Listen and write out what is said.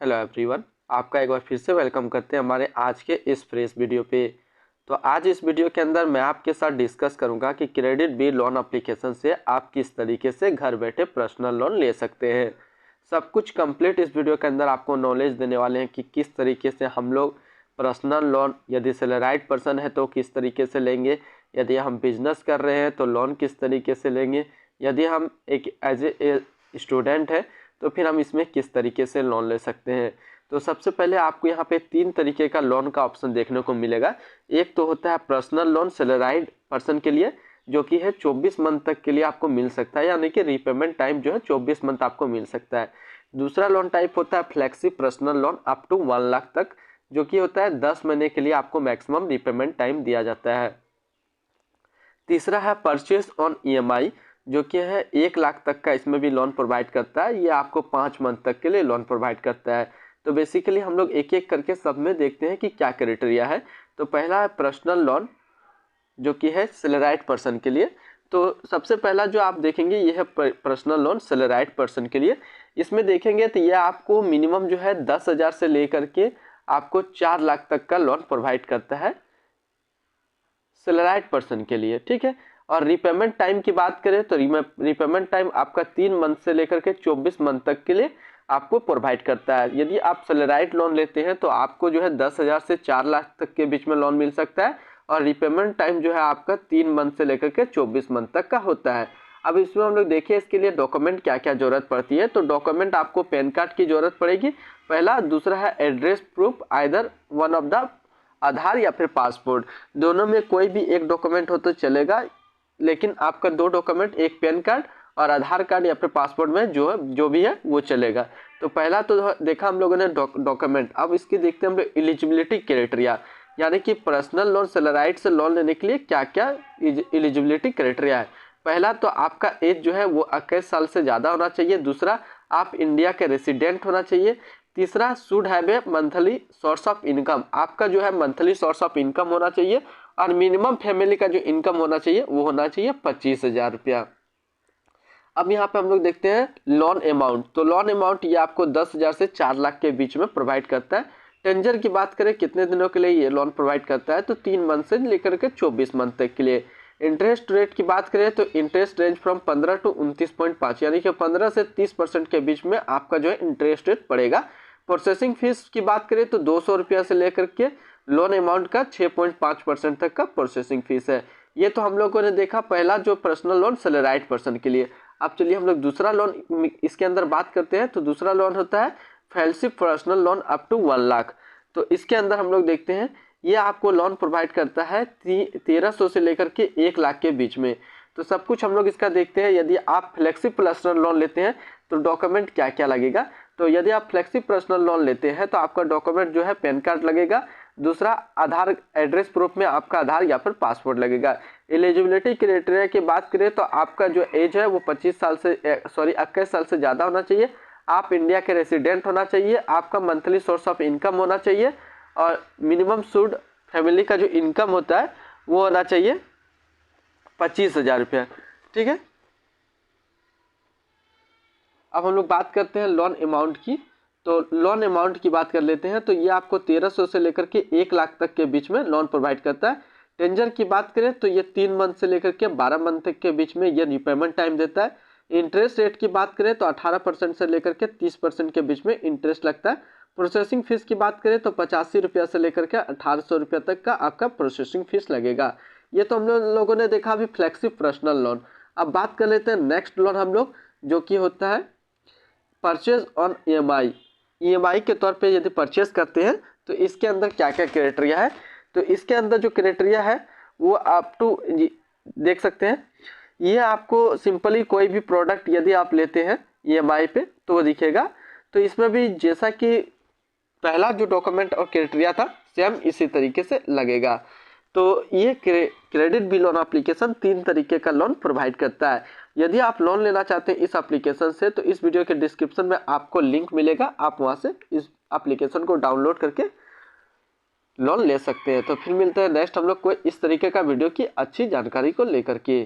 Hello everyone, आपका एक बार फिर से वेलकम करते हैं हमारे आज के इस फ्रेश वीडियो पे। तो आज इस वीडियो के अंदर मैं आपके साथ डिस्कस करूंगा कि क्रेडिट बी लोन एप्लीकेशन से आप किस तरीके से घर बैठे पर्सनल लोन ले सकते हैं। सब कुछ कंप्लीट इस वीडियो के अंदर आपको नॉलेज देने वाले हैं कि किस तरीके से हम लोग पर्सनल लोन, यदि सैलराइड पर्सन है तो किस तरीके से लेंगे, यदि हम बिजनेस कर रहे हैं तो लोन किस तरीके से लेंगे, यदि हम एक एज ए स्टूडेंट है तो फिर हम इसमें किस तरीके से लोन ले सकते हैं। तो सबसे पहले आपको यहाँ पे 3 तरीके का लोन का ऑप्शन देखने को मिलेगा। एक तो होता है पर्सनल लोन सैलराइड पर्सन के लिए, जो कि है 24 मंथ तक के लिए आपको मिल सकता है, यानी कि रीपेमेंट टाइम जो है 24 मंथ आपको मिल सकता है। दूसरा लोन टाइप होता है flexi personal loan up to 1 lakh तक, जो कि होता है 10 महीने के लिए आपको मैक्सिमम रीपेमेंट टाइम दिया जाता है। तीसरा है परचेज ऑन EMI, जो कि है 1 लाख तक का इसमें भी लोन प्रोवाइड करता है। ये आपको 5 मंथ तक के लिए लोन प्रोवाइड करता है। तो बेसिकली हम लोग एक एक करके सब में देखते हैं कि क्या क्राइटेरिया है। तो पहला है पर्सनल लोन, जो कि है सैलराइड पर्सन के लिए। तो सबसे पहला जो आप देखेंगे ये है पर्सनल लोन सैलराइड पर्सन के लिए। इसमें देखेंगे तो ये आपको मिनिमम जो है 10,000 से लेकर के आपको 4 लाख तक का लोन प्रोवाइड करता है सैलराइड पर्सन के लिए, ठीक है। और रीपेमेंट टाइम की बात करें तो रीपेमेंट टाइम आपका 3 मंथ से लेकर के 24 मंथ तक के लिए आपको प्रोवाइड करता है। यदि आप सैलराइड लोन लेते हैं तो आपको जो है 10,000 से 4 लाख तक के बीच में लोन मिल सकता है, और रीपेमेंट टाइम जो है आपका 3 मंथ से लेकर के 24 मंथ तक का होता है। अब इसमें हम लोग देखिए इसके लिए डॉक्यूमेंट क्या क्या जरूरत पड़ती है। तो डॉक्यूमेंट आपको पैन कार्ड की जरूरत पड़ेगी पहला। दूसरा है address proof, either one of the Aadhaar या फिर पासपोर्ट, दोनों में कोई भी एक डॉक्यूमेंट हो तो चलेगा, लेकिन आपका 2 डॉक्यूमेंट, एक पैन कार्ड और आधार कार्ड या फिर पासपोर्ट में जो भी है वो चलेगा। तो पहला तो देखा हम लोगों ने डॉक्यूमेंट। अब इसकी देखते हैं हम लोग एलिजिबिलिटी क्राइटेरिया, यानी कि पर्सनल लोन सैलराइड से लोन लेने के लिए क्या क्या एलिजिबिलिटी क्राइटेरिया है। पहला तो आपका एज जो है वो 21 साल से ज़्यादा होना चाहिए। दूसरा, आप इंडिया के रेसिडेंट होना चाहिए। तीसरा, should have a monthly source of income, आपका जो है मंथली सोर्स ऑफ इनकम होना चाहिए। और मिनिमम फैमिली का जो इनकम होना चाहिए वो होना चाहिए 25,000 रुपया। अब यहाँ पे हम लोग देखते हैं लोन अमाउंट। तो लोन अमाउंट ये आपको 10,000 से 4 लाख के बीच में प्रोवाइड करता है। टेंजर की बात करें कितने दिनों के लिए ये लोन प्रोवाइड करता है, तो 3 मंथ से लेकर के 24 मंथ तक के लिए। इंटरेस्ट रेट की बात करें तो इंटरेस्ट रेंज फ्रॉम 15 टू 29.5, यानी कि 15 से 30% के बीच में आपका जो है इंटरेस्ट रेट पड़ेगा। प्रोसेसिंग फीस की बात करें तो 200 रुपया से लेकर के लोन अमाउंट का 6.5% तक का प्रोसेसिंग फीस है। ये तो हम लोगों ने देखा पहला जो पर्सनल लोन सैलराइड पर्सन के लिए। अब चलिए हम लोग दूसरा लोन इसके अंदर बात करते हैं। तो दूसरा लोन होता है flexi personal loan up to 1 lakh. तो इसके अंदर हम लोग देखते हैं ये आपको लोन प्रोवाइड करता है 1300 से लेकर के 1 लाख के बीच में। तो सब कुछ हम लोग इसका देखते हैं। यदि आप फ्लेक्सी पर्सनल लोन लेते हैं तो डॉक्यूमेंट क्या क्या लगेगा। तो यदि आप फ्लेक्सी पर्सनल लोन लेते हैं तो आपका डॉक्यूमेंट जो है पैन कार्ड लगेगा। दूसरा, आधार एड्रेस प्रूफ में आपका आधार या फिर पासपोर्ट लगेगा। एलिजिबिलिटी क्राइटेरिया की बात करें तो आपका जो एज है वो 21 साल से ज़्यादा होना चाहिए। आप इंडिया के रेसिडेंट होना चाहिए। आपका मंथली सोर्स ऑफ इनकम होना चाहिए, और मिनिमम शुड फैमिली का जो इनकम होता है वो होना चाहिए 25,000 रुपया, ठीक है। अब हम लोग बात करते हैं लोन अमाउंट की। तो लोन अमाउंट की बात कर लेते हैं। तो ये आपको 1300 से लेकर के 1 लाख तक के बीच में लोन प्रोवाइड करता है। टेंजर की बात करें तो ये 3 मंथ से लेकर के 12 मंथ तक के बीच में ये रिपेमेंट टाइम देता है। इंटरेस्ट रेट की बात करें तो 18% से लेकर के 30% के बीच में इंटरेस्ट लगता है। प्रोसेसिंग फीस की बात करें तो 85 रुपया से लेकर के 1800 रुपया तक का आपका प्रोसेसिंग फीस लगेगा। ये तो हम लोगों ने देखा अभी फ्लेक्सी पर्सनल लोन। अब बात कर लेते हैं नेक्स्ट लोन हम लोग, जो कि होता है परचेज ऑन EMI के तौर पे यदि परचेज करते हैं तो इसके अंदर क्या क्या क्राइटेरिया है। तो इसके अंदर जो क्राइटेरिया है वो आप देख सकते हैं। ये आपको सिंपली कोई भी प्रोडक्ट यदि आप लेते हैं EMI पे तो वो दिखेगा। तो इसमें भी जैसा कि पहला जो डॉक्यूमेंट और क्राइटेरिया था सेम इसी तरीके से लगेगा। तो ये क्रेडिट बी लोन एप्लीकेशन 3 तरीके का लोन प्रोवाइड करता है। यदि आप लोन लेना चाहते हैं इस एप्लीकेशन से तो इस वीडियो के डिस्क्रिप्शन में आपको लिंक मिलेगा, आप वहां से इस एप्लीकेशन को डाउनलोड करके लोन ले सकते हैं। तो फिर मिलते हैं नेक्स्ट हम लोग कोई इस तरीके का वीडियो की अच्छी जानकारी को लेकर के।